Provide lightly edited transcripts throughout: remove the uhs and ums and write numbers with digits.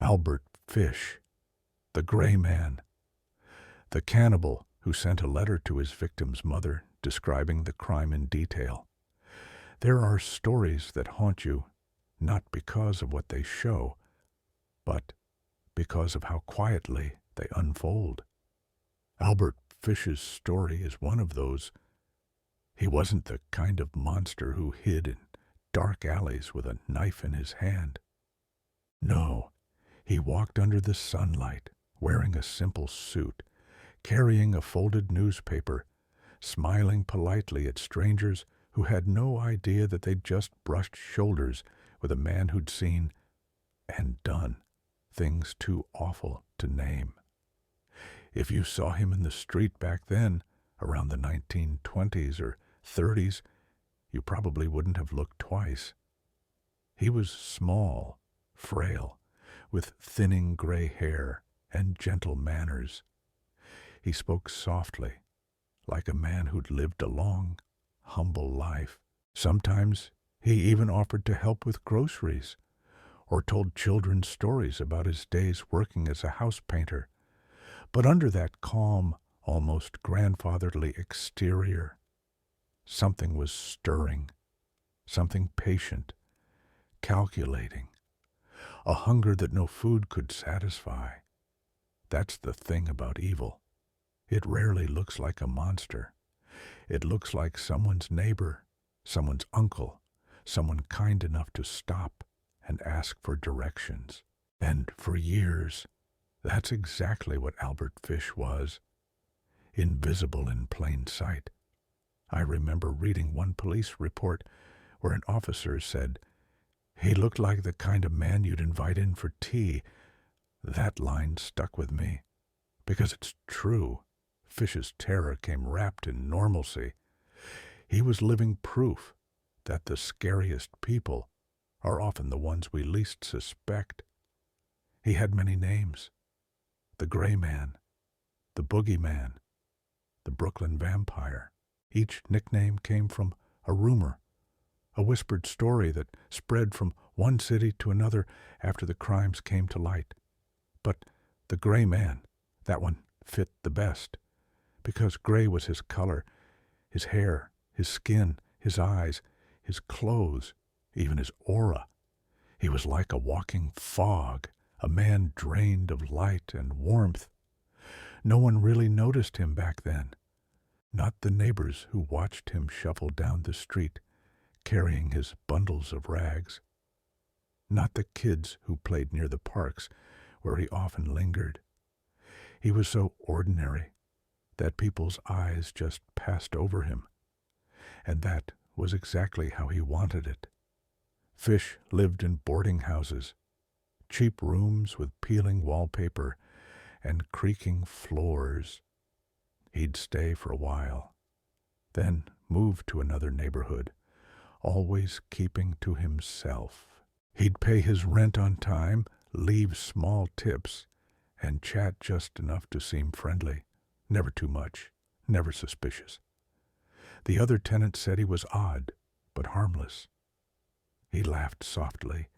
Albert Fish, the Gray Man, the cannibal who sent a letter to his victim's mother describing the crime in detail. There are stories that haunt you, not because of what they show, but because of how quietly they unfold. Albert Fish's story is one of those. He wasn't the kind of monster who hid in dark alleys with a knife in his hand. No, he walked under the sunlight, wearing a simple suit, carrying a folded newspaper, smiling politely at strangers who had no idea that they'd just brushed shoulders with a man who'd seen and done things too awful to name. If you saw him in the street back then, around the 1920s or 30s, you probably wouldn't have looked twice. He was small, frail, with thinning gray hair and gentle manners. He spoke softly, like a man who'd lived a long, humble life. Sometimes he even offered to help with groceries, or told children stories about his days working as a house painter. But under that calm, almost grandfatherly exterior, something was stirring, something patient, calculating, a hunger that no food could satisfy. That's the thing about evil. It rarely looks like a monster. It looks like someone's neighbor, someone's uncle, someone kind enough to stop and ask for directions. And for years, that's exactly what Albert Fish was. Invisible in plain sight. I remember reading one police report where an officer said, "He looked like the kind of man you'd invite in for tea." That line stuck with me, because it's true. Fish's terror came wrapped in normalcy. He was living proof that the scariest people are often the ones we least suspect. He had many names. The Gray Man, the Boogeyman, the Brooklyn Vampire. Each nickname came from a rumor, a whispered story that spread from one city to another after the crimes came to light. But the Gray Man, that one fit the best, because gray was his color, his hair, his skin, his eyes, his clothes, even his aura. He was like a walking fog, a man drained of light and warmth. No one really noticed him back then. Not the neighbors who watched him shuffle down the street, carrying his bundles of rags. Not the kids who played near the parks, where he often lingered. He was so ordinary that people's eyes just passed over him. And that was exactly how he wanted it. Fish lived in boarding houses, cheap rooms with peeling wallpaper and creaking floors. He'd stay for a while, then move to another neighborhood, always keeping to himself. He'd pay his rent on time, leave small tips, and chat just enough to seem friendly, never too much, never suspicious. The other tenants said he was odd, but harmless. He laughed softly,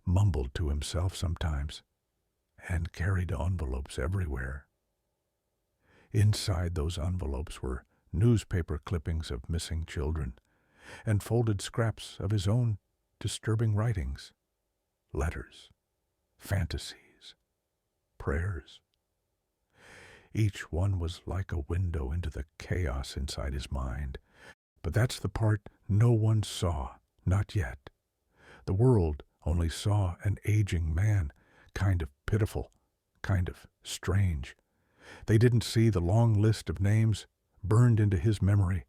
mumbled to himself sometimes, and carried envelopes everywhere. Inside those envelopes were newspaper clippings of missing children, and folded scraps of his own disturbing writings, letters, fantasies, prayers. Each one was like a window into the chaos inside his mind. But that's the part no one saw, not yet. The world only saw an aging man, kind of pitiful, kind of strange. They didn't see the long list of names burned into his memory.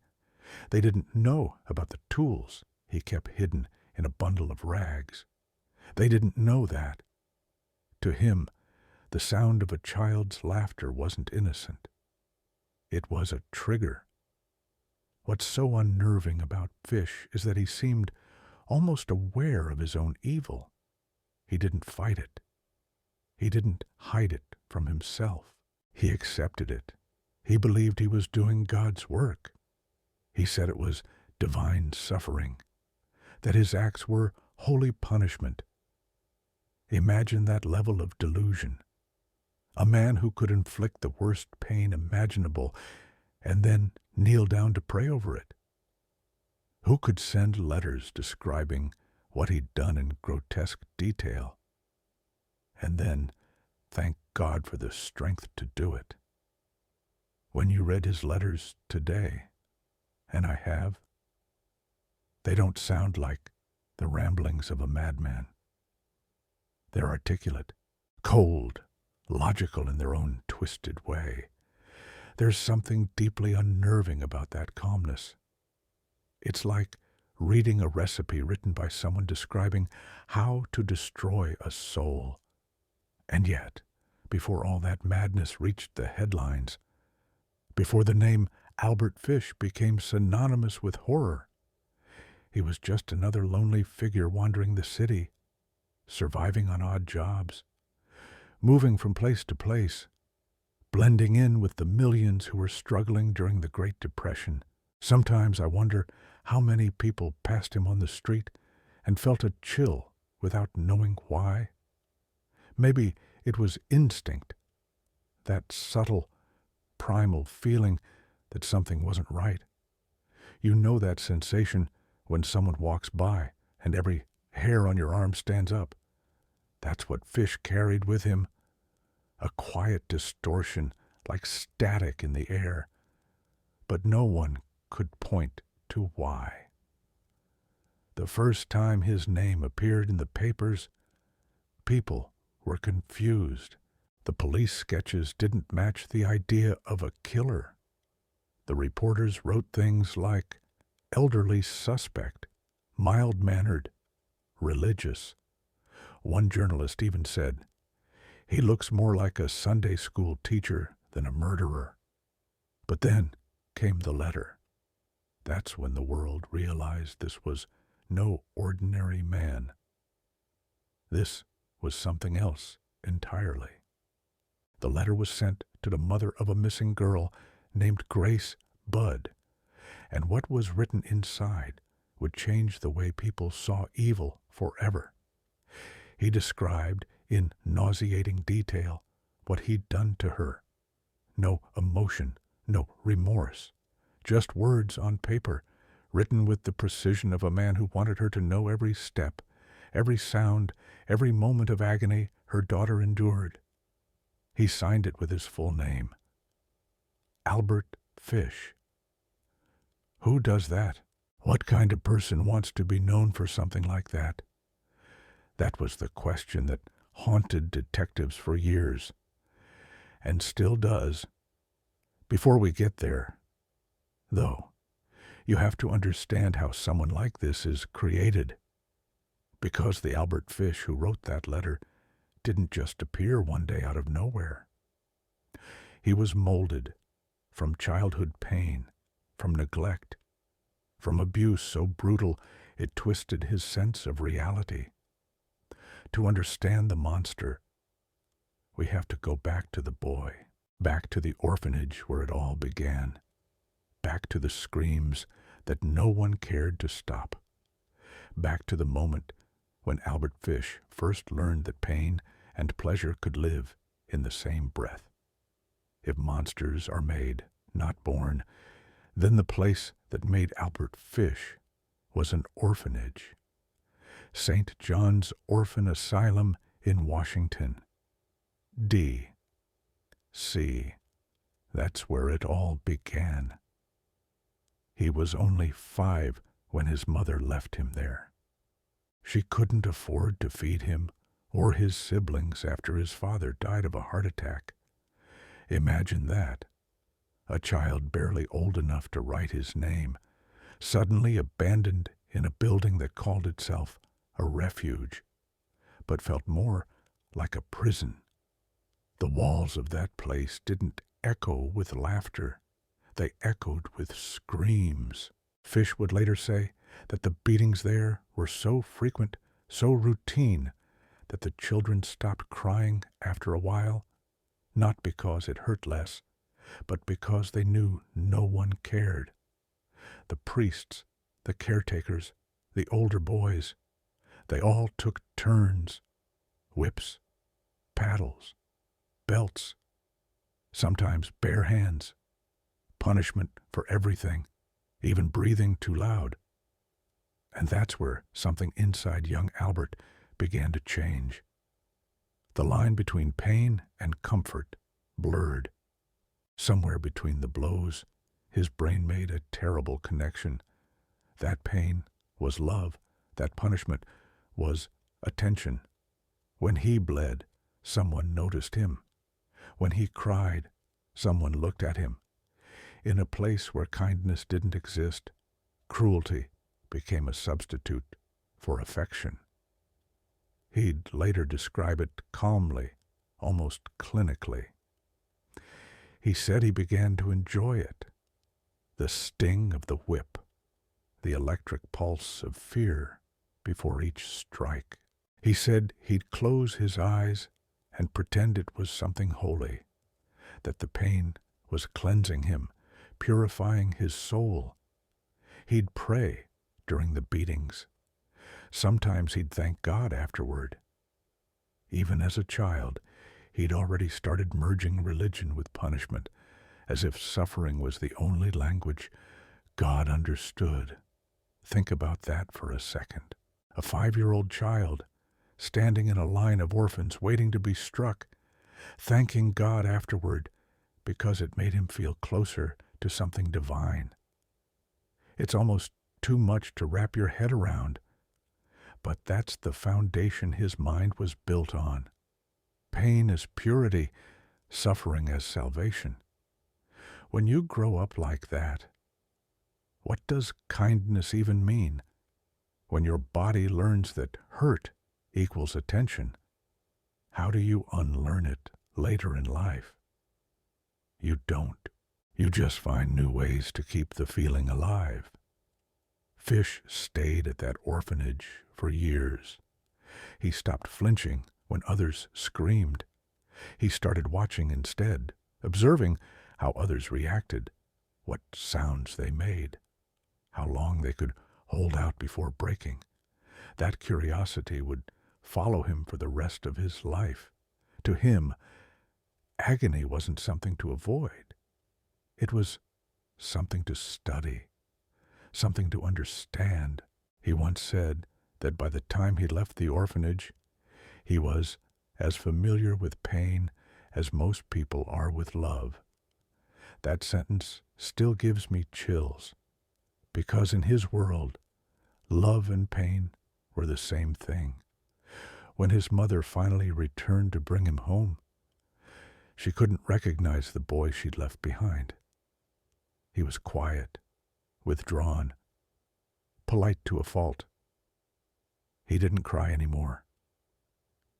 They didn't know about the tools he kept hidden in a bundle of rags. They didn't know that. To him, the sound of a child's laughter wasn't innocent. It was a trigger. What's so unnerving about Fish is that he seemed almost aware of his own evil. He didn't fight it. He didn't hide it from himself. He accepted it. He believed he was doing God's work. He said it was divine suffering, that his acts were holy punishment. Imagine that level of delusion. A man who could inflict the worst pain imaginable and then kneel down to pray over it. Who could send letters describing what he'd done in grotesque detail, and then thank God for the strength to do it. When you read his letters today, and I have, they don't sound like the ramblings of a madman. They're articulate, cold, logical in their own twisted way. There's something deeply unnerving about that calmness. It's like reading a recipe written by someone describing how to destroy a soul. And yet, before all that madness reached the headlines, before the name Albert Fish became synonymous with horror, he was just another lonely figure wandering the city, surviving on odd jobs, moving from place to place, blending in with the millions who were struggling during the Great Depression. Sometimes I wonder how many people passed him on the street and felt a chill without knowing why. Maybe it was instinct, that subtle, primal feeling that something wasn't right. You know that sensation when someone walks by and every hair on your arm stands up. That's what Fish carried with him, a quiet distortion like static in the air, but no one could point to why. The first time his name appeared in the papers, people were confused. The police sketches didn't match the idea of a killer. The reporters wrote things like elderly suspect, mild-mannered, religious. One journalist even said, "He looks more like a Sunday school teacher than a murderer." But then came the letter. That's when the world realized this was no ordinary man. This was something else entirely. The letter was sent to the mother of a missing girl named Grace Budd, and what was written inside would change the way people saw evil forever. He described in nauseating detail what he'd done to her. No emotion, no remorse, just words on paper, written with the precision of a man who wanted her to know every step, every sound, every moment of agony her daughter endured. He signed it with his full name, Albert Fish. Who does that? What kind of person wants to be known for something like that? That was the question that haunted detectives for years, and still does. Before we get there, though, you have to understand how someone like this is created. Because the Albert Fish who wrote that letter didn't just appear one day out of nowhere. He was molded from childhood pain, from neglect, from abuse so brutal it twisted his sense of reality. To understand the monster, we have to go back to the boy, back to the orphanage where it all began, back to the screams that no one cared to stop, back to the moment when Albert Fish first learned that pain and pleasure could live in the same breath. If monsters are made, not born, then the place that made Albert Fish was an orphanage. St. John's Orphan Asylum in Washington. D.C. That's where it all began. He was only 5 when his mother left him there. She couldn't afford to feed him or his siblings after his father died of a heart attack. Imagine that. A child barely old enough to write his name, suddenly abandoned in a building that called itself a refuge, but felt more like a prison. The walls of that place didn't echo with laughter. They echoed with screams. Fish would later say that the beatings there were so frequent, so routine, that the children stopped crying after a while, not because it hurt less, but because they knew no one cared. The priests, the caretakers, the older boys, they all took turns, whips, paddles, belts, sometimes bare hands, punishment for everything, even breathing too loud. And that's where something inside young Albert began to change. The line between pain and comfort blurred. Somewhere between the blows, his brain made a terrible connection. That pain was love. That punishment was attention. When he bled, someone noticed him. When he cried, someone looked at him. In a place where kindness didn't exist, cruelty became a substitute for affection. He'd later describe it calmly, almost clinically. He said he began to enjoy it. The sting of the whip, the electric pulse of fear before each strike. He said he'd close his eyes and pretend it was something holy, that the pain was cleansing him, purifying his soul. He'd pray during the beatings. Sometimes he'd thank God afterward. Even as a child, he'd already started merging religion with punishment, as if suffering was the only language God understood. Think about that for a second. A 5-year-old child, standing in a line of orphans waiting to be struck, thanking God afterward because it made him feel closer to something divine. It's almost too much to wrap your head around, but that's the foundation his mind was built on. Pain as purity, suffering as salvation. When you grow up like that, what does kindness even mean? When your body learns that hurt equals attention, how do you unlearn it later in life? You don't. You just find new ways to keep the feeling alive. Fish stayed at that orphanage for years. He stopped flinching when others screamed. He started watching instead, observing how others reacted, what sounds they made, how long they could hold out before breaking. That curiosity would follow him for the rest of his life. To him, agony wasn't something to avoid. It was something to study, something to understand. He once said that by the time he left the orphanage, he was as familiar with pain as most people are with love. That sentence still gives me chills, because in his world, love and pain were the same thing. When his mother finally returned to bring him home, she couldn't recognize the boy she'd left behind. He was quiet, withdrawn, polite to a fault. He didn't cry anymore.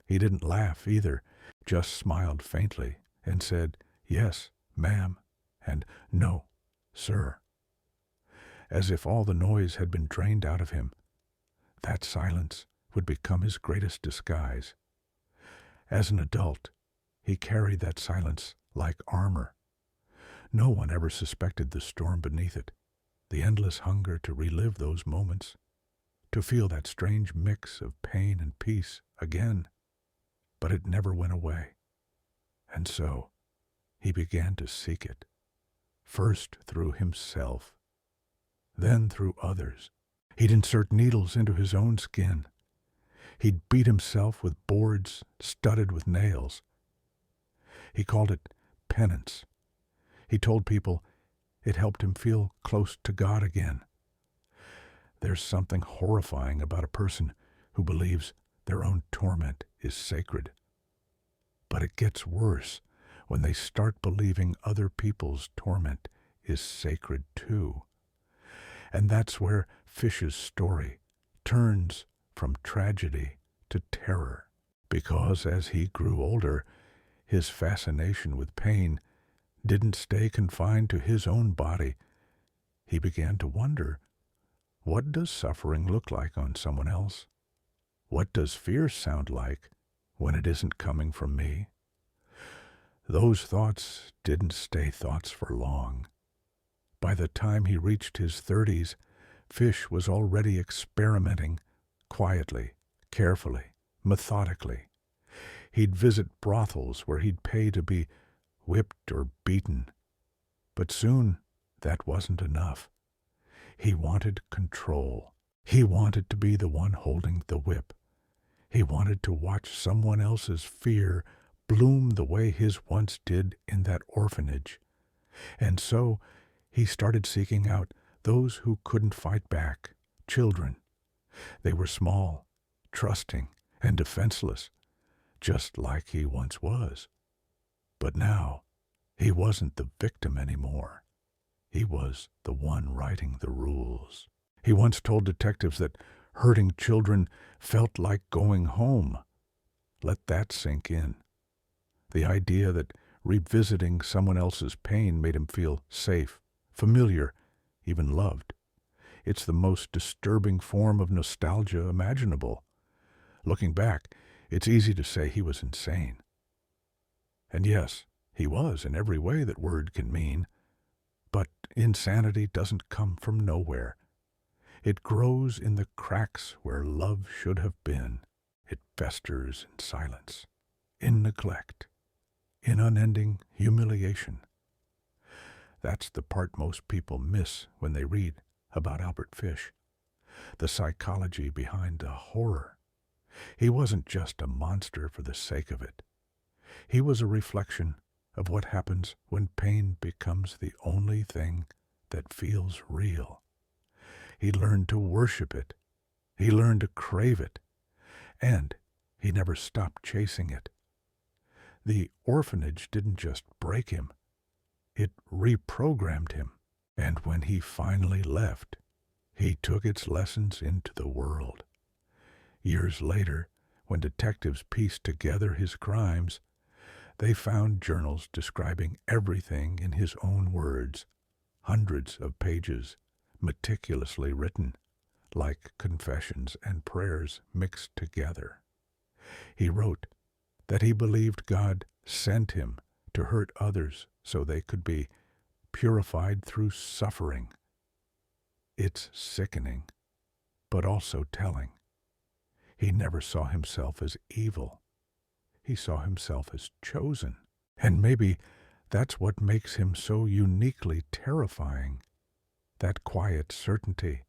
He didn't laugh either, just smiled faintly and said, "Yes, ma'am," and "No, sir." As if all the noise had been drained out of him. That silence would become his greatest disguise. As an adult, he carried that silence like armor. No one ever suspected the storm beneath it, the endless hunger to relive those moments, to feel that strange mix of pain and peace again. But it never went away. And so, he began to seek it, first through himself, then through others. He'd insert needles into his own skin. He'd beat himself with boards studded with nails. He called it penance. He told people it helped him feel close to God again. There's something horrifying about a person who believes their own torment is sacred. But it gets worse when they start believing other people's torment is sacred too. And that's where Fish's story turns from tragedy to terror, because as he grew older, his fascination with pain didn't stay confined to his own body. He began to wonder, what does suffering look like on someone else? What does fear sound like when it isn't coming from me? Those thoughts didn't stay thoughts for long. By the time he reached his 30s, Fish was already experimenting quietly, carefully, methodically. He'd visit brothels where he'd pay to be whipped or beaten. But soon that wasn't enough. He wanted control. He wanted to be the one holding the whip. He wanted to watch someone else's fear bloom the way his once did in that orphanage. And so he started seeking out those who couldn't fight back, children. They were small, trusting, and defenseless, just like he once was. But now, he wasn't the victim anymore. He was the one writing the rules. He once told detectives that hurting children felt like going home. Let that sink in. The idea that revisiting someone else's pain made him feel safe, familiar, even loved. It's the most disturbing form of nostalgia imaginable. Looking back, it's easy to say he was insane. And yes, he was in every way that word can mean. But insanity doesn't come from nowhere. It grows in the cracks where love should have been. It festers in silence, in neglect, in unending humiliation. That's the part most people miss when they read about Albert Fish. The psychology behind the horror. He wasn't just a monster for the sake of it. He was a reflection of what happens when pain becomes the only thing that feels real. He learned to worship it. He learned to crave it. And he never stopped chasing it. The orphanage didn't just break him. It reprogrammed him. And when he finally left, he took its lessons into the world. Years later, when detectives pieced together his crimes, they found journals describing everything in his own words, hundreds of pages, meticulously written, like confessions and prayers mixed together. He wrote that he believed God sent him to hurt others so they could be purified through suffering. It's sickening, but also telling. He never saw himself as evil. He saw himself as chosen. And maybe that's what makes him so uniquely terrifying. That quiet certainty,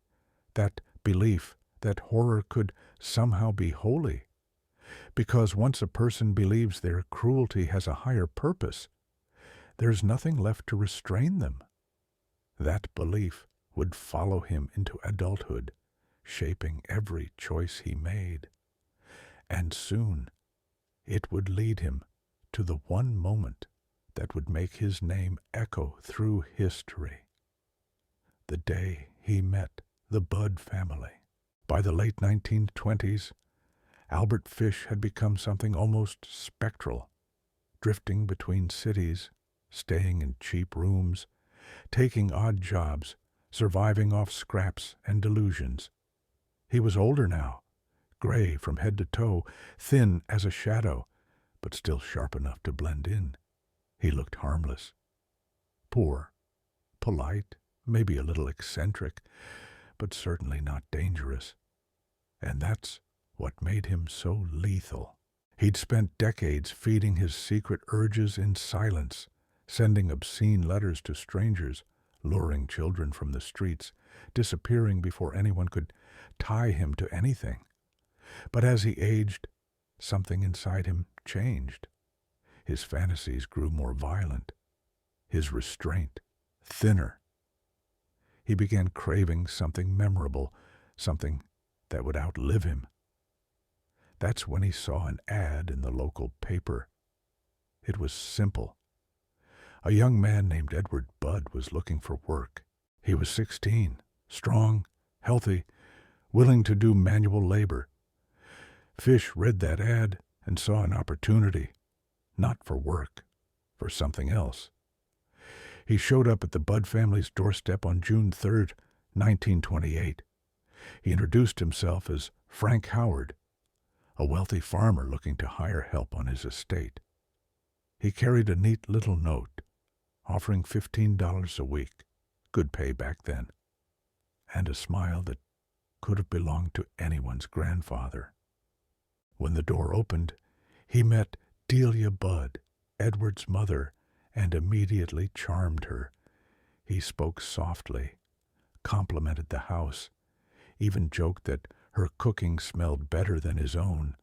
that belief that horror could somehow be holy. Because once a person believes their cruelty has a higher purpose, there's nothing left to restrain them. That belief would follow him into adulthood, shaping every choice he made. And soon, it would lead him to the one moment that would make his name echo through history. The day he met the Budd family. By the late 1920s, Albert Fish had become something almost spectral, drifting between cities, staying in cheap rooms, taking odd jobs, surviving off scraps and delusions. He was older now, gray from head to toe, thin as a shadow, but still sharp enough to blend in. He looked harmless. Poor, polite, maybe a little eccentric, but certainly not dangerous. And that's what made him so lethal. He'd spent decades feeding his secret urges in silence, sending obscene letters to strangers, luring children from the streets, disappearing before anyone could tie him to anything. But as he aged, something inside him changed. His fantasies grew more violent, his restraint thinner. He began craving something memorable, something that would outlive him. That's when he saw an ad in the local paper. It was simple. A young man named Edward Budd was looking for work. He was 16, strong, healthy, willing to do manual labor. Fish read that ad and saw an opportunity, not for work, for something else. He showed up at the Budd family's doorstep on June 3rd, 1928. He introduced himself as Frank Howard, a wealthy farmer looking to hire help on his estate. He carried a neat little note, offering $15 a week, good pay back then, and a smile that could have belonged to anyone's grandfather. When the door opened, He met Delia Budd, Edward's mother, and immediately charmed her. He spoke softly, complimented the house, even joked that her cooking smelled better than his own.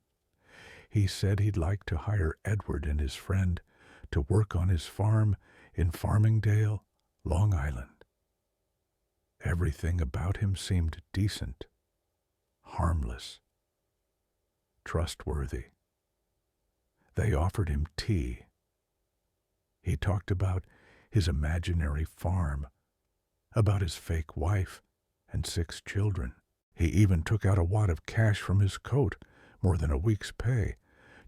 He said he'd like to hire Edward and his friend to work on his farm in Farmingdale, Long Island. Everything about him seemed decent, harmless, trustworthy. They offered him tea. He talked about his imaginary farm, about his fake wife and 6 children. He even took out a wad of cash from his coat, more than a week's pay,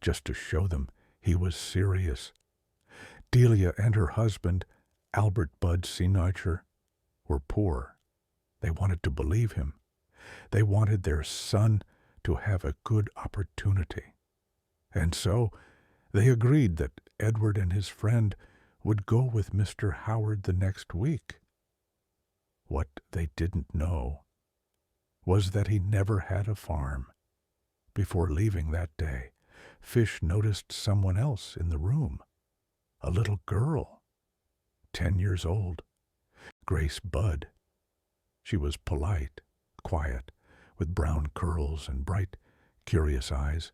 just to show them he was serious. Delia and her husband, Albert Budd Senior, were poor. They wanted to believe him. They wanted their son to have a good opportunity. And so they agreed that Edward and his friend would go with Mr. Howard the next week. What they didn't know was that he never had a farm. Before leaving that day, Fish noticed someone else in the room, a little girl, 10 years old, Grace Budd. She was polite, quiet, with brown curls and bright, curious eyes.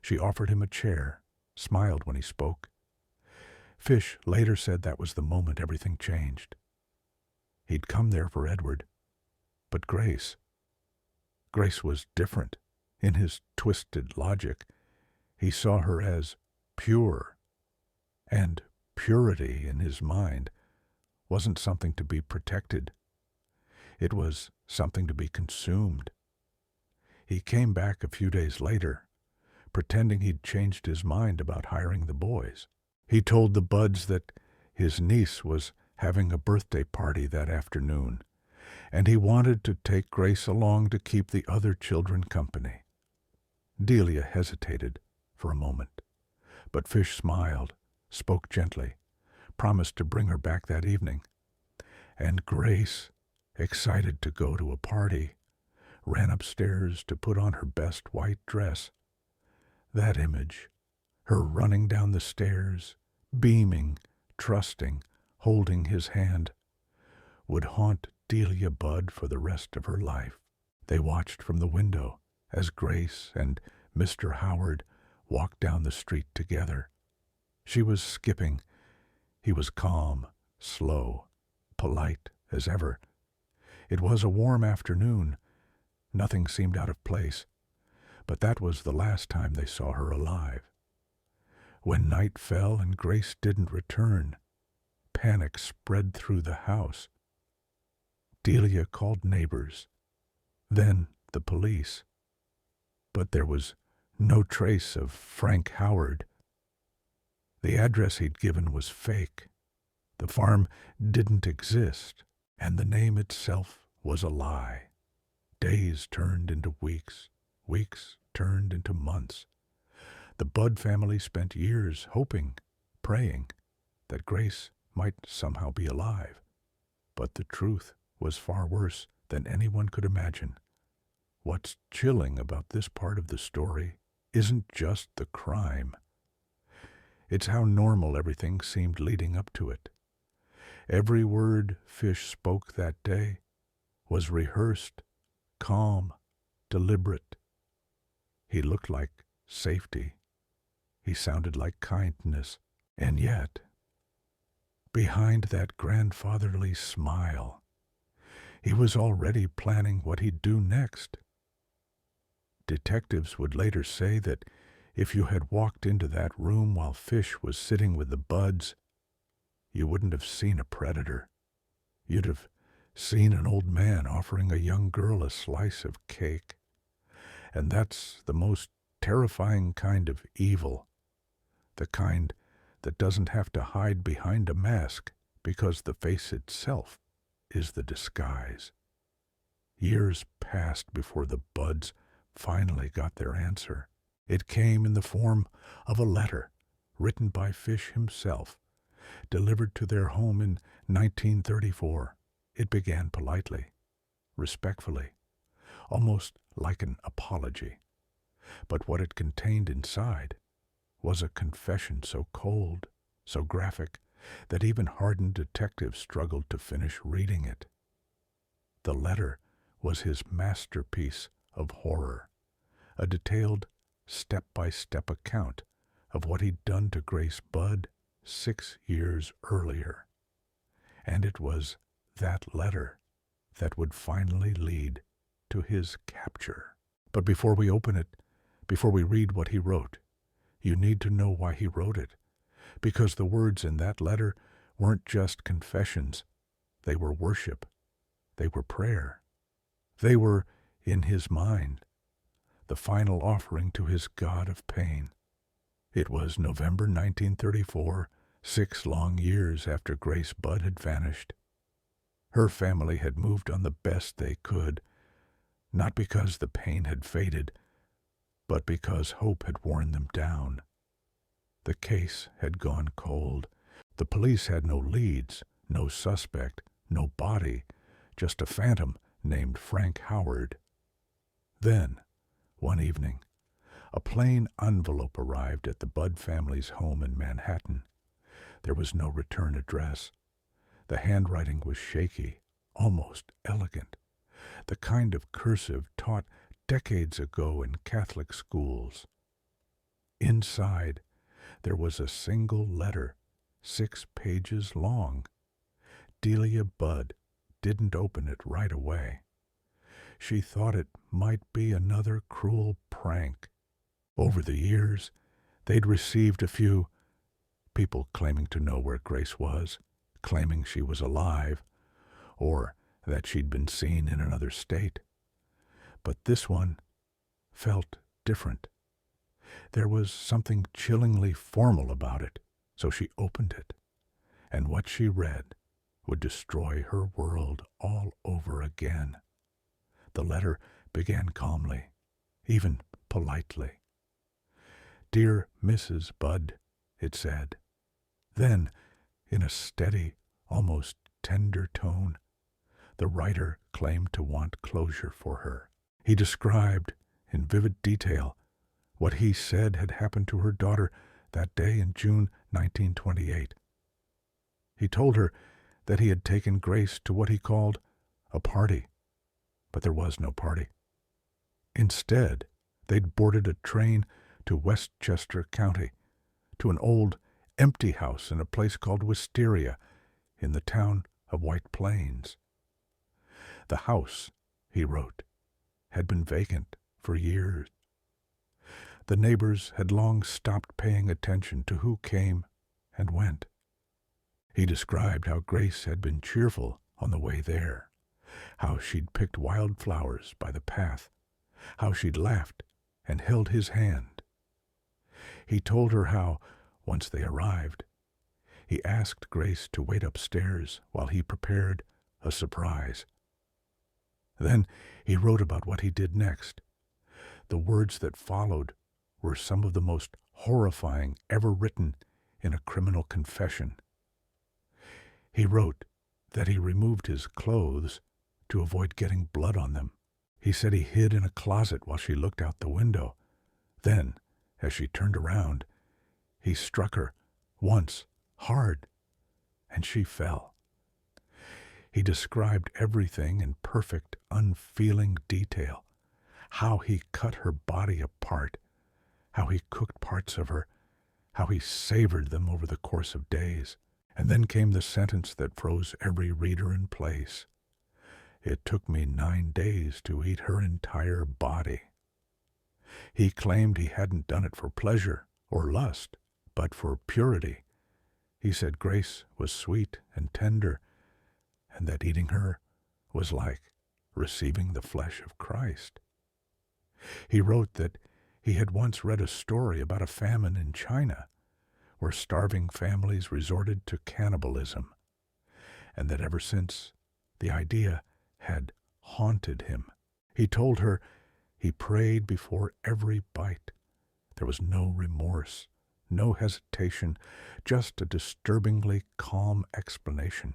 She offered him a chair, smiled when he spoke. Fish later said that was the moment everything changed. He'd come there for Edward, but Grace was different. In his twisted logic, he saw her as pure, and purity in his mind wasn't something to be protected. It was something to be consumed. He came back a few days later, pretending he'd changed his mind about hiring the boys. He told the Budds that his niece was having a birthday party that afternoon, and he wanted to take Grace along to keep the other children company. Delia hesitated for a moment, but Fish smiled, spoke gently, promised to bring her back that evening. And Grace, excited to go to a party, ran upstairs to put on her best white dress. That image, her running down the stairs, beaming, trusting, holding his hand, would haunt Delia Budd for the rest of her life. They watched from the window as Grace and Mr. Howard walked down the street together. She was skipping. He was calm, slow, polite as ever. It was a warm afternoon. Nothing seemed out of place, but that was the last time they saw her alive. When night fell and Grace didn't return, panic spread through the house. Delia called neighbors, then the police. But there was no trace of Frank Howard. The address he'd given was fake. The farm didn't exist, and the name itself was a lie. Days turned into weeks, weeks turned into months. The Budd family spent years hoping, praying, that Grace might somehow be alive. But the truth was far worse than anyone could imagine. What's chilling about this part of the story isn't just the crime. It's how normal everything seemed leading up to it. Every word Fish spoke that day was rehearsed, calm, deliberate. He looked like safety. He sounded like kindness. And yet, behind that grandfatherly smile, he was already planning what he'd do next. Detectives would later say that if you had walked into that room while Fish was sitting with the Budds, you wouldn't have seen a predator. You'd have seen an old man offering a young girl a slice of cake. And that's the most terrifying kind of evil, the kind that doesn't have to hide behind a mask because the face itself is the disguise. Years passed before the Budds finally got their answer. It came in the form of a letter written by Fish himself, delivered to their home in 1934. It began politely, respectfully, almost like an apology. But what it contained inside was a confession so cold, so graphic, that even hardened detectives struggled to finish reading it. The letter was his masterpiece of horror, a detailed, step-by-step account of what he'd done to Grace Budd 6 years earlier. And it was that letter that would finally lead to his capture. But before we open it, before we read what he wrote, you need to know why he wrote it, because the words in that letter weren't just confessions. They were worship. They were prayer. They were, in his mind, the final offering to his God of pain. It was November 1934, 6 long years after Grace Budd had vanished. Her family had moved on the best they could, not because the pain had faded, but because hope had worn them down. The case had gone cold. The police had no leads, no suspect, no body, just a phantom named Frank Howard. Then, one evening, a plain envelope arrived at the Budd family's home in Manhattan. There was no return address. The handwriting was shaky, almost elegant, the kind of cursive taught decades ago in Catholic schools. Inside, there was a single letter, 6 pages long. Delia Budd didn't open it right away. She thought it might be another cruel prank. Over the years, they'd received a few people claiming to know where Grace was, claiming she was alive, or that she'd been seen in another state. But this one felt different. There was something chillingly formal about it, so she opened it, and what she read would destroy her world all over again. The letter began calmly, even politely. "Dear Mrs. Budd," it said. Then, in a steady, almost tender tone, the writer claimed to want closure for her. He described, in vivid detail, what he said had happened to her daughter that day in June 1928. He told her that he had taken Grace to what he called a party, but there was no party. Instead, they'd boarded a train to Westchester County, to an old, empty house in a place called Wisteria in the town of White Plains. The house, he wrote, had been vacant for years. The neighbors had long stopped paying attention to who came and went. He described how Grace had been cheerful on the way there, how she'd picked wild flowers by the path, how she'd laughed and held his hand. He told her how, once they arrived, he asked Grace to wait upstairs while he prepared a surprise. Then he wrote about what he did next. The words that followed were some of the most horrifying ever written in a criminal confession. He wrote that he removed his clothes to avoid getting blood on them. He said he hid in a closet while she looked out the window. Then, as she turned around, he struck her once, hard, and she fell. He described everything in perfect, unfeeling detail, how he cut her body apart, how he cooked parts of her, how he savored them over the course of days. And then came the sentence that froze every reader in place. "It took me 9 days to eat her entire body." He claimed he hadn't done it for pleasure or lust, but for purity. He said Grace was sweet and tender, and that eating her was like receiving the flesh of Christ. He wrote that he had once read a story about a famine in China, where starving families resorted to cannibalism, and that ever since the idea had haunted him. He told her he prayed before every bite. There was no remorse, no hesitation, just a disturbingly calm explanation,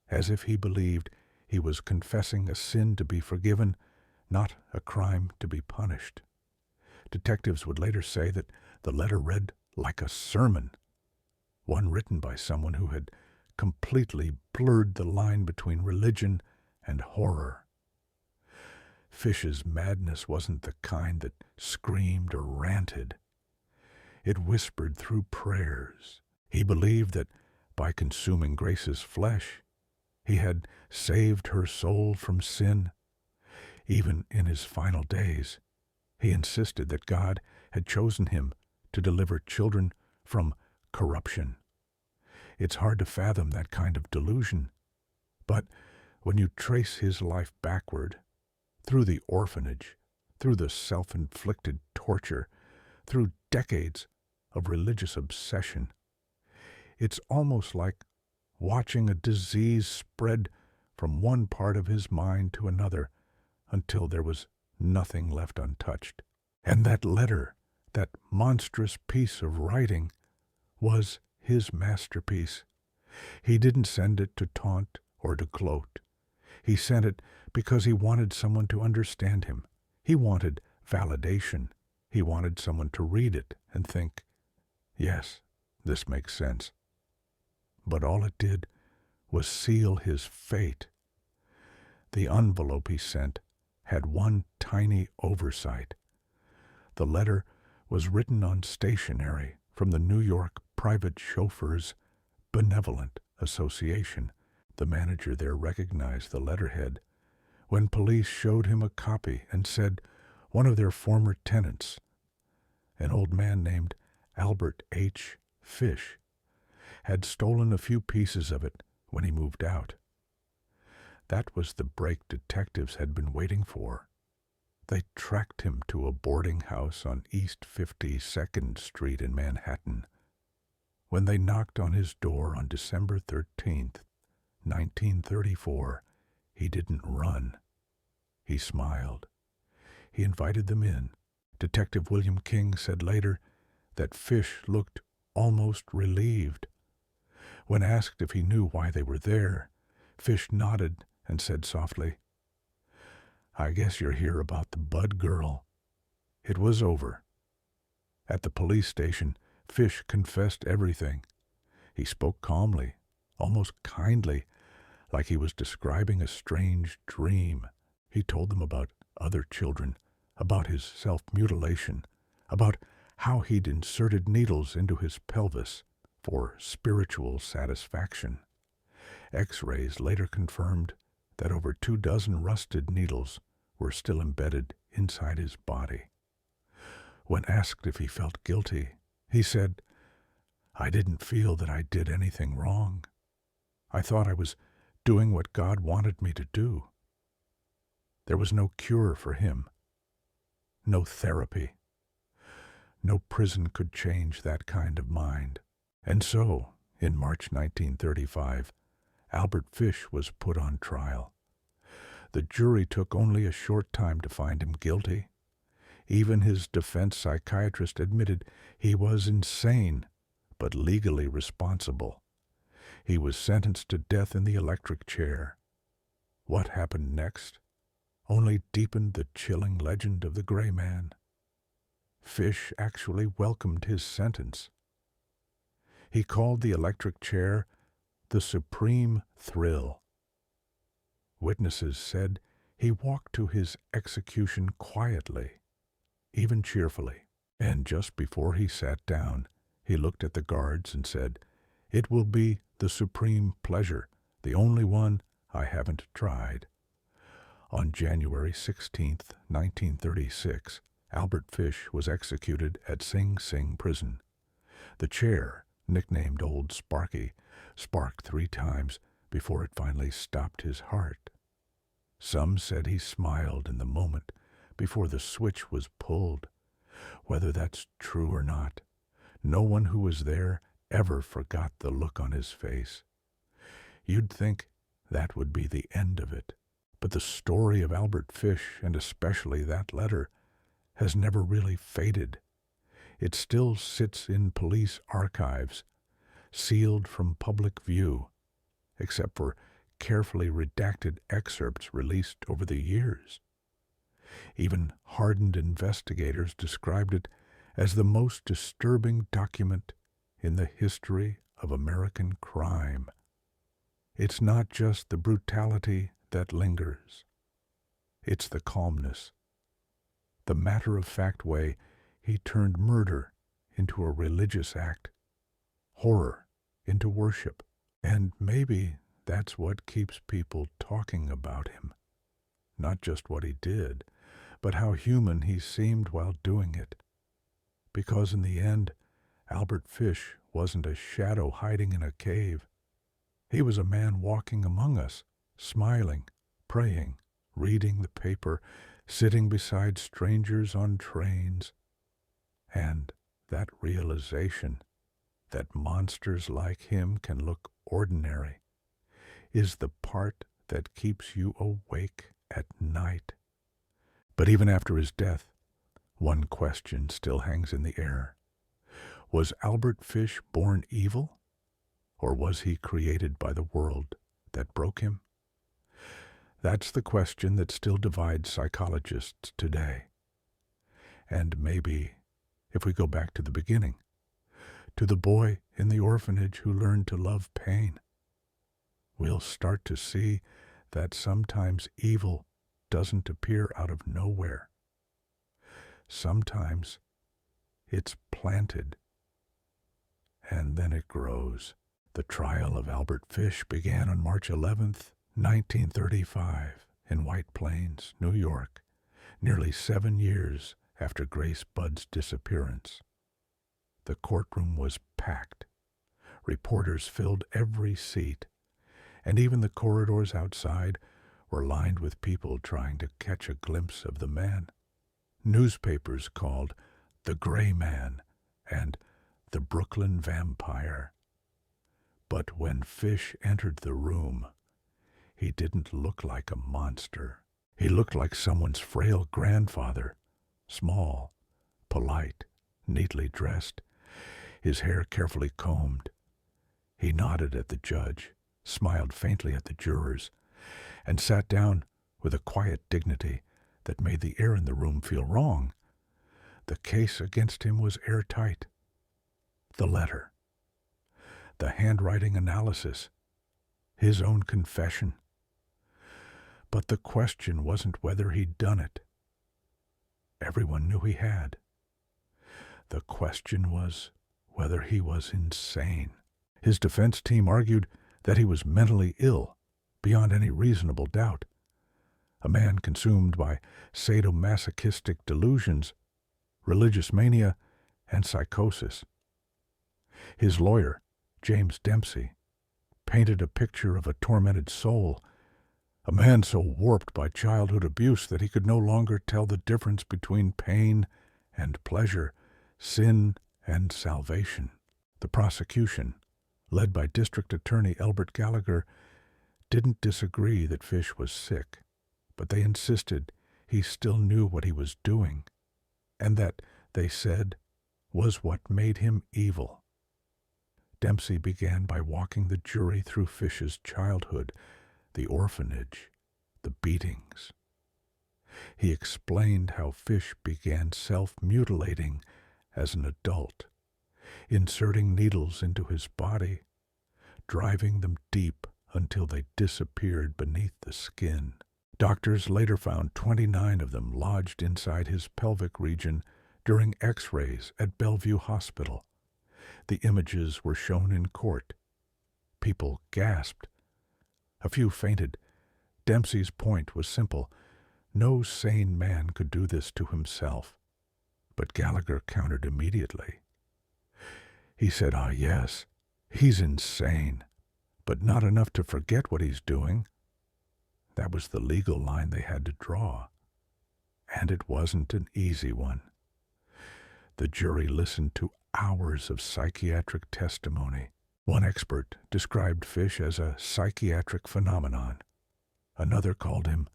as if he believed he was confessing a sin to be forgiven, not a crime to be punished. Detectives would later say that The letter read like a sermon, one written by someone who had completely blurred the line between religion and horror. Fish's madness wasn't the kind that screamed or ranted. It whispered through prayers. He believed that by consuming Grace's flesh, he had saved her soul from sin. Even in his final days, he insisted that God had chosen him to deliver children from corruption. It's hard to fathom that kind of delusion, but when you trace his life backward, through the orphanage, through the self-inflicted torture, through decades of religious obsession, it's almost like watching a disease spread from one part of his mind to another until there was nothing left untouched. And that letter, that monstrous piece of writing, was his masterpiece. He didn't send it to taunt or to gloat. He sent it because he wanted someone to understand him. He wanted validation. He wanted someone to read it and think, yes, this makes sense. But all it did was seal his fate. The envelope he sent had one tiny oversight. The letter was written on stationery from the New York Private Chauffeurs Benevolent Association. The manager there recognized the letterhead when police showed him a copy and said one of their former tenants, an old man named Albert H. Fish, had stolen a few pieces of it when he moved out. That was the break detectives had been waiting for. They tracked him to a boarding house on East 52nd Street in Manhattan. When they knocked on his door on December 13th, 1934, he didn't run. He smiled. He invited them in. Detective William King said later that Fish looked almost relieved. When asked if he knew why they were there, Fish nodded and said softly, "I guess you're here about the Bud girl." It was over. At the police station, Fish confessed everything. He spoke calmly, almost kindly, like he was describing a strange dream. He told them about other children, about his self-mutilation, about how he'd inserted needles into his pelvis for spiritual satisfaction. X-rays later confirmed that over 24 rusted needles were still embedded inside his body. When asked if he felt guilty, he said, "I didn't feel that I did anything wrong. I thought I was doing what God wanted me to do." There was no cure for him, no therapy. No prison could change that kind of mind. And so, in March 1935, Albert Fish was put on trial. The jury took only a short time to find him guilty. Even his defense psychiatrist admitted he was insane, but legally responsible. He was sentenced to death in the electric chair. What happened next only deepened the chilling legend of the Gray Man. Fish actually welcomed his sentence. He called the electric chair the supreme thrill. Witnesses said he walked to his execution quietly, even cheerfully, and just before he sat down, he looked at the guards and said, "It will be the supreme pleasure, the only one I haven't tried." On January 16th, 1936, Albert Fish was executed at Sing Sing Prison. The chair, nicknamed Old Sparky, sparked 3 times before it finally stopped his heart. Some said he smiled in the moment before the switch was pulled. Whether that's true or not, no one who was there ever forgot the look on his face. You'd think that would be the end of it, but the story of Albert Fish, and especially that letter, has never really faded. It still sits in police archives, sealed from public view, except for carefully redacted excerpts released over the years. Even hardened investigators described it as the most disturbing document in the history of American crime. It's not just the brutality that lingers. It's the calmness, the matter-of-fact way he turned murder into a religious act, horror into worship. And maybe that's what keeps people talking about him. Not just what he did, but how human he seemed while doing it. Because in the end, Albert Fish wasn't a shadow hiding in a cave. He was a man walking among us, smiling, praying, reading the paper, sitting beside strangers on trains. And that realization that monsters like him can look ordinary is the part that keeps you awake at night. But even after his death, one question still hangs in the air. Was Albert Fish born evil, or was he created by the world that broke him? That's the question that still divides psychologists today. And maybe, if we go back to the beginning, to the boy in the orphanage who learned to love pain, we'll start to see that sometimes evil doesn't appear out of nowhere. Sometimes it's planted, and then it grows. The trial of Albert Fish began on March 11th, 1935, in White Plains, New York, nearly 7 years after Grace Budd's disappearance. The courtroom was packed. Reporters filled every seat, and even the corridors outside were lined with people trying to catch a glimpse of the man. Newspapers called the Gray Man and the Brooklyn Vampire. But when Fish entered the room, he didn't look like a monster. He looked like someone's frail grandfather, small, polite, neatly dressed, his hair carefully combed. He nodded at the judge, smiled faintly at the jurors, and sat down with a quiet dignity that made the air in the room feel wrong. The case against him was airtight. The letter, the handwriting analysis, his own confession. But the question wasn't whether he'd done it. Everyone knew he had. The question was whether he was insane. His defense team argued that he was mentally ill, beyond any reasonable doubt. A man consumed by sadomasochistic delusions, religious mania, and psychosis. His lawyer, James Dempsey, painted a picture of a tormented soul, a man so warped by childhood abuse that he could no longer tell the difference between pain and pleasure, sin and salvation. The prosecution, led by District Attorney Elbert Gallagher, didn't disagree that Fish was sick, but they insisted he still knew what he was doing, and that, they said, was what made him evil. Dempsey began by walking the jury through Fish's childhood, the orphanage, the beatings. He explained how Fish began self-mutilating as an adult, inserting needles into his body, driving them deep until they disappeared beneath the skin. Doctors later found 29 of them lodged inside his pelvic region during X-rays at Bellevue Hospital. The images were shown in court. People gasped. A few fainted. Dempsey's point was simple. No sane man could do this to himself. But Gallagher countered immediately. He said, yes, he's insane, but not enough to forget what he's doing. That was the legal line they had to draw. And it wasn't an easy one. The jury listened to hours of psychiatric testimony. One expert described Fish as a psychiatric phenomenon. Another called him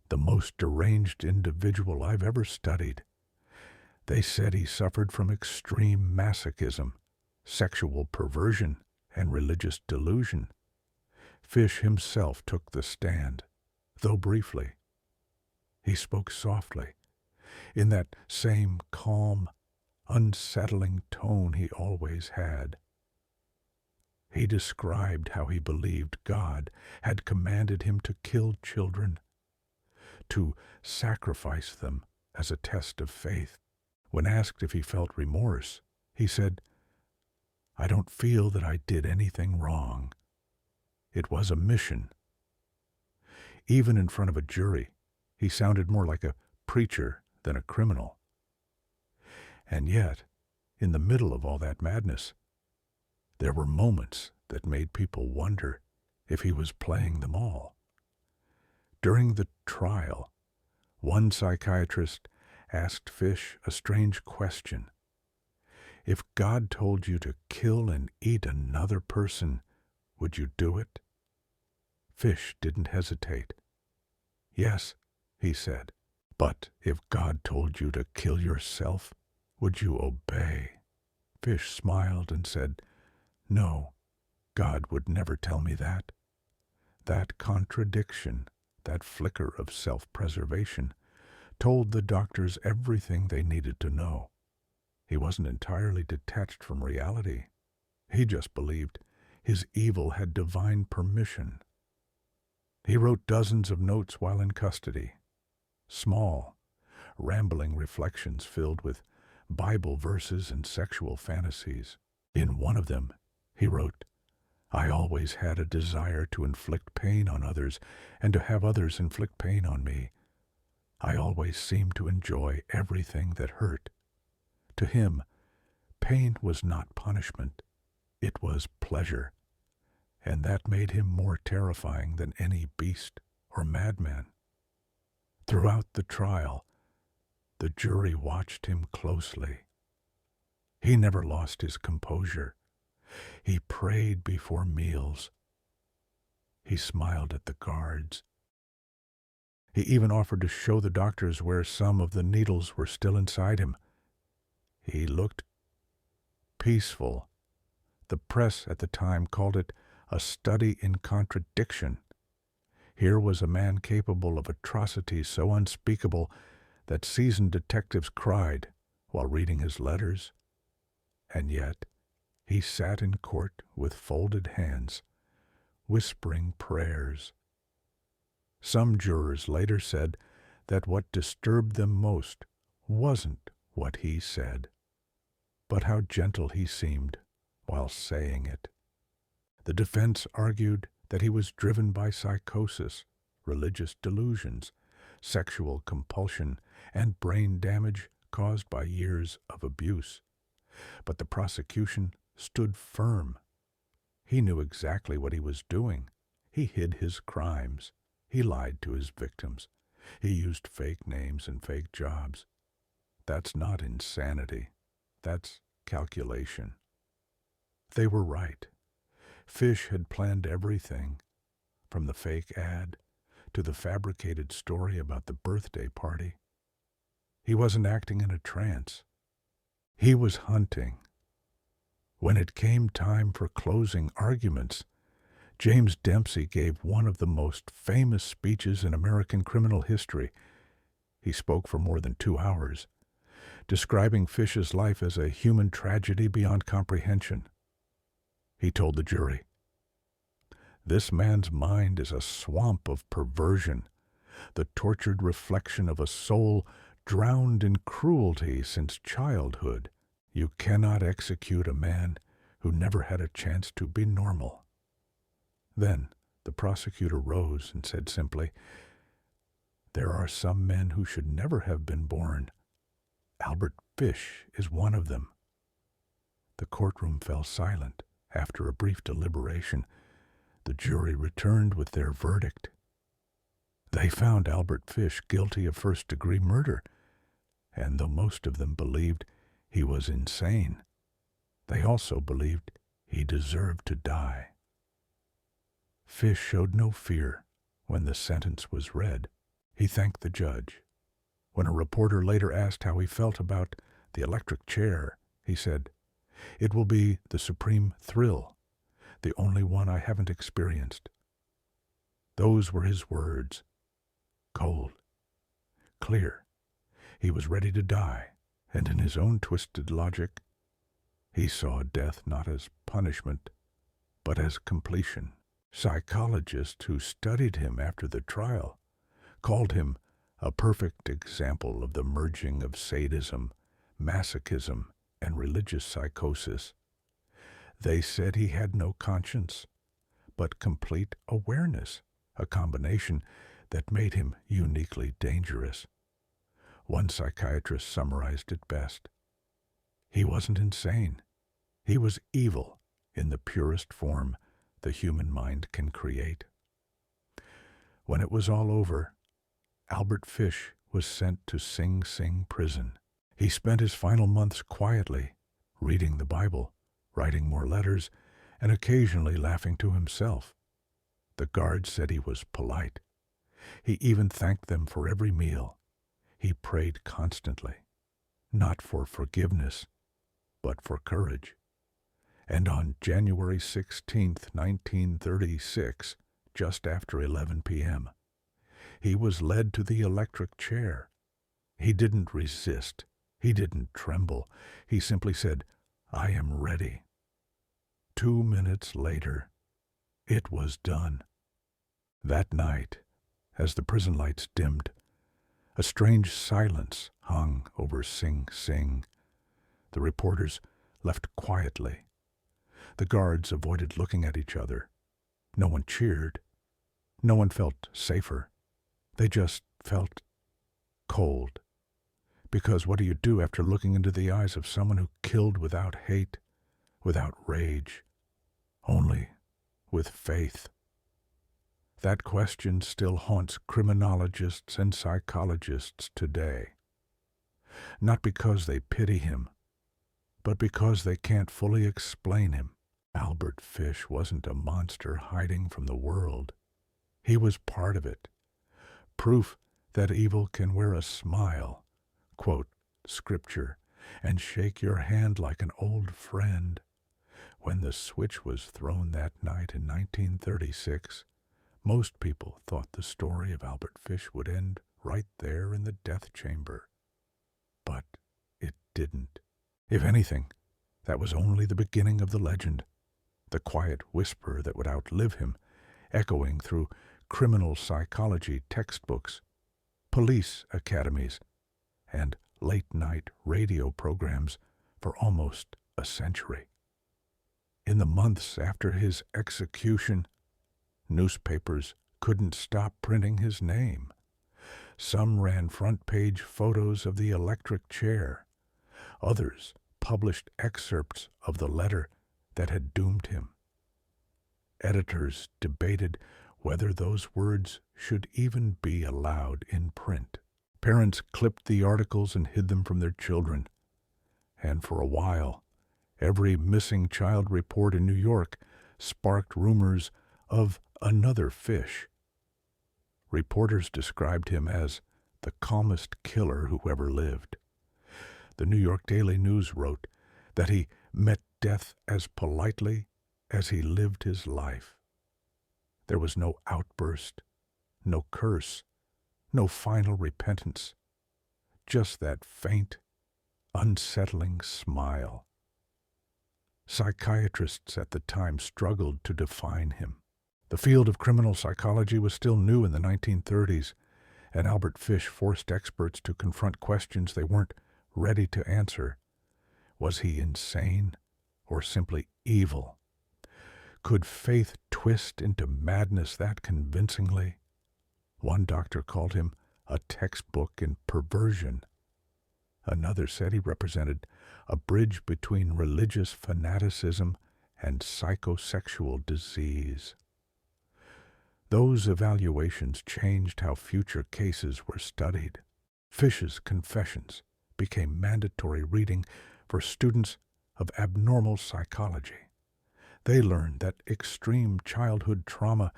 the most deranged individual I've ever studied. They said he suffered from extreme masochism, sexual perversion, and religious delusion. Fish himself took the stand, though briefly. He spoke softly, in that same calm, unsettling tone he always had. He described how he believed God had commanded him to kill children, to sacrifice them as a test of faith. When asked if he felt remorse, he said, "I don't feel that I did anything wrong. It was a mission." Even in front of a jury, he sounded more like a preacher than a criminal. And yet, in the middle of all that madness, there were moments that made people wonder if he was playing them all. During the trial, one psychiatrist asked Fish a strange question. If God told you to kill and eat another person, would you do it? Fish didn't hesitate. "Yes," he said. "But if God told you to kill yourself, would you obey?" Fish smiled and said, "No, God would never tell me that." That contradiction, that flicker of self-preservation, told the doctors everything they needed to know. He wasn't entirely detached from reality. He just believed his evil had divine permission. He wrote dozens of notes while in custody, small, rambling reflections filled with Bible verses and sexual fantasies. In one of them, he wrote, "I always had a desire to inflict pain on others and to have others inflict pain on me. I always seemed to enjoy everything that hurt." To him, pain was not punishment, it was pleasure, and that made him more terrifying than any beast or madman. Throughout the trial, the jury watched him closely. He never lost his composure. He prayed before meals. He smiled at the guards. He even offered to show the doctors where some of the needles were still inside him. He looked peaceful. The press at the time called it a study in contradiction. Here was a man capable of atrocities so unspeakable that seasoned detectives cried while reading his letters. And yet, he sat in court with folded hands, whispering prayers. Some jurors later said that what disturbed them most wasn't what he said, but how gentle he seemed while saying it. The defense argued that he was driven by psychosis, religious delusions, sexual compulsion, and brain damage caused by years of abuse. But the prosecution stood firm. He knew exactly what he was doing. He hid his crimes. He lied to his victims. He used fake names and fake jobs. That's not insanity. That's calculation. They were right. Fish had planned everything, from the fake ad to the fabricated story about the birthday party. He wasn't acting in a trance. He was hunting. When it came time for closing arguments, James Dempsey gave one of the most famous speeches in American criminal history. He spoke for more than 2 hours, describing Fish's life as a human tragedy beyond comprehension. He told the jury, "This man's mind is a swamp of perversion, the tortured reflection of a soul drowned in cruelty since childhood. You cannot execute a man who never had a chance to be normal." Then the prosecutor rose and said simply, "There are some men who should never have been born. Albert Fish is one of them." The courtroom fell silent. After a brief deliberation, the jury returned with their verdict. They found Albert Fish guilty of first-degree murder, and though most of them believed he was insane, they also believed he deserved to die. Fish showed no fear when the sentence was read. He thanked the judge. When a reporter later asked how he felt about the electric chair, he said, "It will be the supreme thrill, the only one I haven't experienced." Those were his words. Cold, clear. He was ready to die, And in his own twisted logic, he saw death not as punishment, but as completion. Psychologists who studied him after the trial called him a perfect example of the merging of sadism, masochism, and religious psychosis. They said he had no conscience, but complete awareness, a combination that made him uniquely dangerous. One psychiatrist summarized it best. He wasn't insane. He was evil in the purest form the human mind can create. When it was all over, Albert Fish was sent to Sing Sing prison. He spent his final months quietly, reading the Bible, writing more letters, and occasionally laughing to himself. The guards said he was polite. He even thanked them for every meal. He prayed constantly, not for forgiveness, but for courage. And on January 16, 1936, just after 11 p.m., he was led to the electric chair. He didn't resist. He didn't tremble. He simply said, "I am ready." 2 minutes later, it was done. That night, as the prison lights dimmed, a strange silence hung over Sing Sing. The reporters left quietly. The guards avoided looking at each other. No one cheered. No one felt safer. They just felt cold. Because what do you do after looking into the eyes of someone who killed without hate, without rage, only with faith? That question still haunts criminologists and psychologists today. Not because they pity him, but because they can't fully explain him. Albert Fish wasn't a monster hiding from the world. He was part of it. Proof that evil can wear a smile, quote scripture, and shake your hand like an old friend. When the switch was thrown that night in 1936, most people thought the story of Albert Fish would end right there in the death chamber. But it didn't. If anything, that was only the beginning of the legend, the quiet whisper that would outlive him, echoing through criminal psychology textbooks, police academies, and late-night radio programs for almost a century. In the months after his execution, newspapers couldn't stop printing his name. Some ran front-page photos of the electric chair. Others published excerpts of the letter that had doomed him. Editors debated whether those words should even be allowed in print. Parents clipped the articles and hid them from their children. And for a while, every missing child report in New York sparked rumors of another Fish. Reporters described him as the calmest killer who ever lived. The New York Daily News wrote that he met death as politely as he lived his life. There was no outburst, no curse, no final repentance, just that faint, unsettling smile. Psychiatrists at the time struggled to define him. The field of criminal psychology was still new in the 1930s, and Albert Fish forced experts to confront questions they weren't ready to answer. Was he insane or simply evil? Could faith twist into madness that convincingly? One doctor called him a textbook in perversion. Another said he represented a bridge between religious fanaticism and psychosexual disease. Those evaluations changed how future cases were studied. Fish's confessions became mandatory reading for students of abnormal psychology. They learned that extreme childhood trauma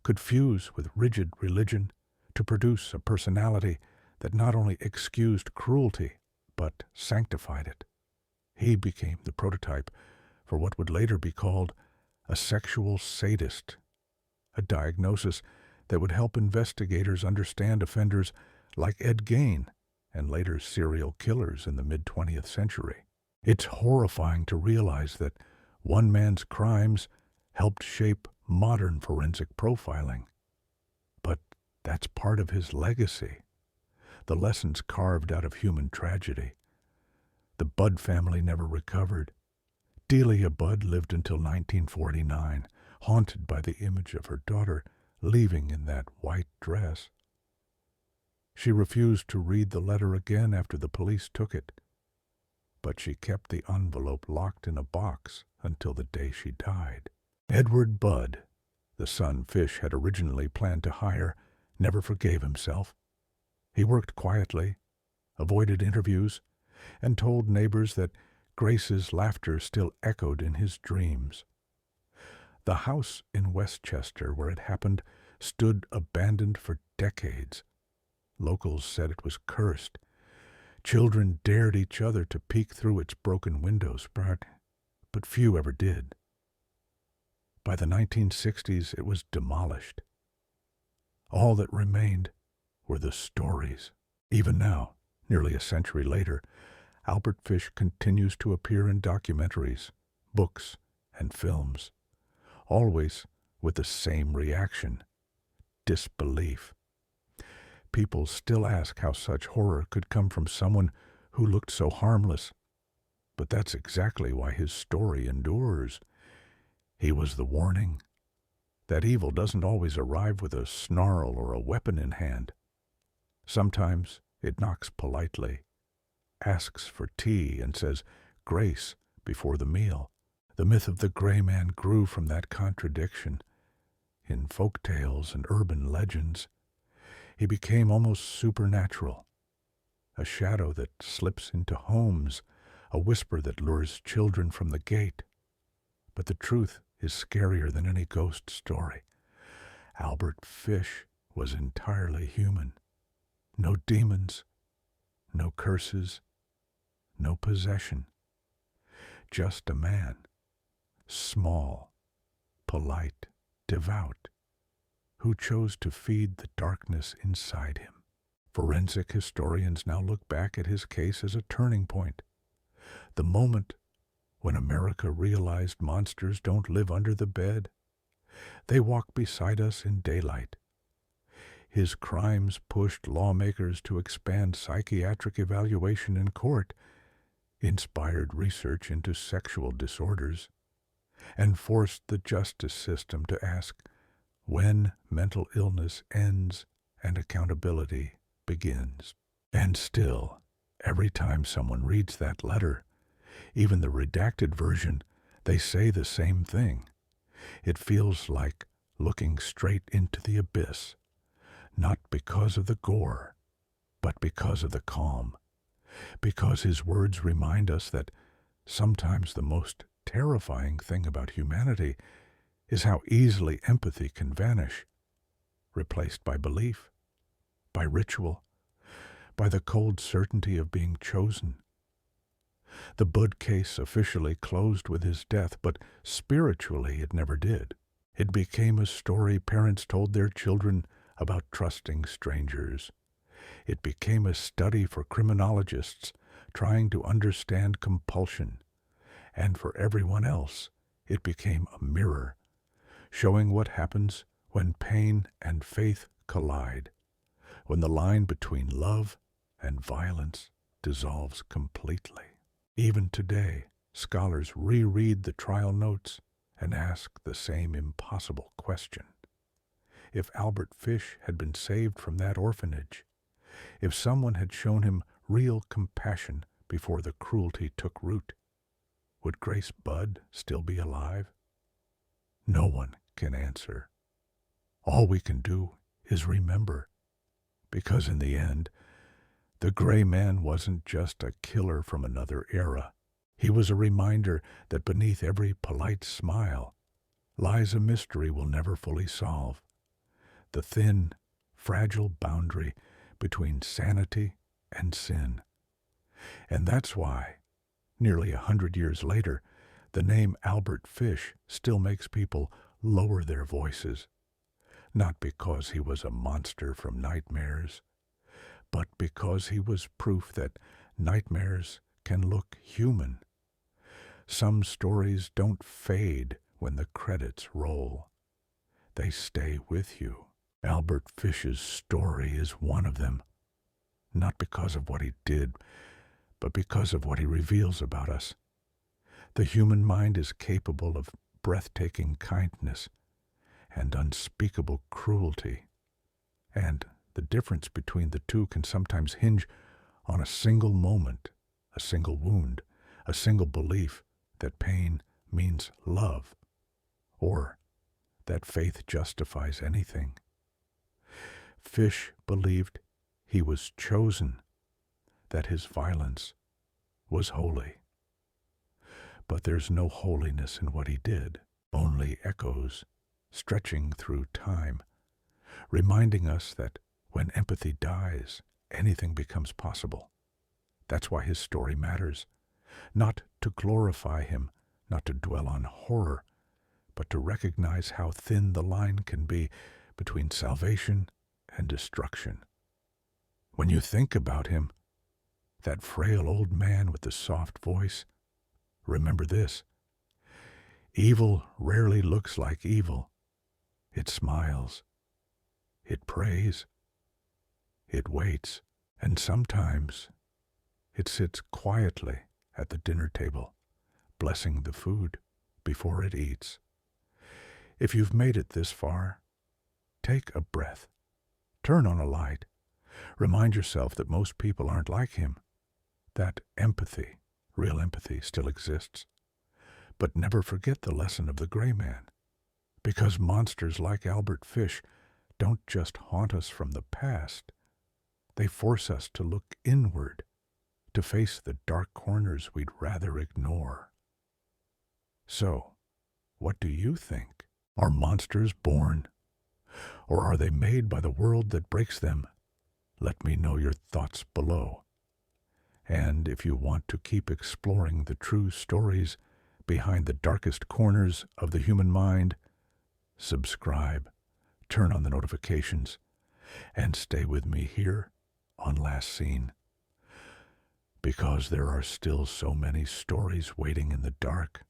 could fuse with rigid religion to produce a personality that not only excused cruelty, but sanctified it. He became the prototype for what would later be called a sexual sadist, a diagnosis that would help investigators understand offenders like Ed Gein and later serial killers in the mid-20th century. It's horrifying to realize that one man's crimes helped shape modern forensic profiling. But that's part of his legacy, the lessons carved out of human tragedy. The Budd family never recovered. Delia Budd lived until 1949, haunted by the image of her daughter leaving in that white dress. She refused to read the letter again after the police took it, but she kept the envelope locked in a box until the day she died. Edward Budd, the son Fish had originally planned to hire, never forgave himself. He worked quietly, avoided interviews, and told neighbors that Grace's laughter still echoed in his dreams. The house in Westchester where it happened stood abandoned for decades. Locals said it was cursed. Children dared each other to peek through its broken windows, but few ever did. By the 1960s, it was demolished. All that remained were the stories. Even now, nearly a century later, Albert Fish continues to appear in documentaries, books, and films, always with the same reaction: disbelief. People still ask how such horror could come from someone who looked so harmless. But that's exactly why his story endures. He was the warning that evil doesn't always arrive with a snarl or a weapon in hand. Sometimes it knocks politely, asks for tea, and says grace before the meal. The myth of the gray man grew from that contradiction. In folk tales and urban legends, he became almost supernatural, a shadow that slips into homes, a whisper that lures children from the gate. But the truth is scarier than any ghost story. Albert Fish was entirely human. No demons, no curses, no possession. Just a man, small, polite, devout, who chose to feed the darkness inside him. Forensic historians now look back at his case as a turning point, the moment when America realized monsters don't live under the bed. They walk beside us in daylight. His crimes pushed lawmakers to expand psychiatric evaluation in court, inspired research into sexual disorders, and forced the justice system to ask when mental illness ends and accountability begins. And still, every time someone reads that letter, even the redacted version, they say the same thing. It feels like looking straight into the abyss, not because of the gore, but because of the calm. Because his words remind us that sometimes the most terrifying thing about humanity is how easily empathy can vanish, replaced by belief, by ritual, by the cold certainty of being chosen. The Budd case officially closed with his death, but spiritually it never did. It became a story parents told their children about trusting strangers. It became a study for criminologists trying to understand compulsion. And for everyone else, it became a mirror, showing what happens when pain and faith collide, when the line between love and violence dissolves completely. Even today, scholars reread the trial notes and ask the same impossible question. If Albert Fish had been saved from that orphanage, if someone had shown him real compassion before the cruelty took root, would Grace Budd still be alive? No one can answer. All we can do is remember, because in the end, the gray man wasn't just a killer from another era. He was a reminder that beneath every polite smile lies a mystery we'll never fully solve. The thin, fragile boundary between sanity and sin. And that's why, nearly 100 years later, the name Albert Fish still makes people lower their voices. Not because he was a monster from nightmares, but because he was proof that nightmares can look human. Some stories don't fade when the credits roll. They stay with you. Albert Fish's story is one of them, not because of what he did, but because of what he reveals about us. The human mind is capable of breathtaking kindness and unspeakable cruelty, and the difference between the two can sometimes hinge on a single moment, a single wound, a single belief that pain means love, or that faith justifies anything. Fish believed he was chosen, that his violence was holy. But there's no holiness in what he did, only echoes stretching through time, reminding us that when empathy dies, anything becomes possible. That's why his story matters, not to glorify him, not to dwell on horror, but to recognize how thin the line can be between salvation and destruction. When you think about him, that frail old man with the soft voice, remember this: evil rarely looks like evil. It smiles, it prays, it waits, and sometimes it sits quietly at the dinner table, blessing the food before it eats. If you've made it this far, take a breath, turn on a light, remind yourself that most people aren't like him, that empathy, real empathy, still exists. But never forget the lesson of the gray man, because monsters like Albert Fish don't just haunt us from the past. They force us to look inward, to face the dark corners we'd rather ignore. So, what do you think? Are monsters born? Or are they made by the world that breaks them? Let me know your thoughts below. And if you want to keep exploring the true stories behind the darkest corners of the human mind, subscribe, turn on the notifications, and stay with me here on Last Scene. Because there are still so many stories waiting in the dark,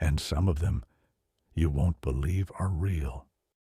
and some of them you won't believe are real.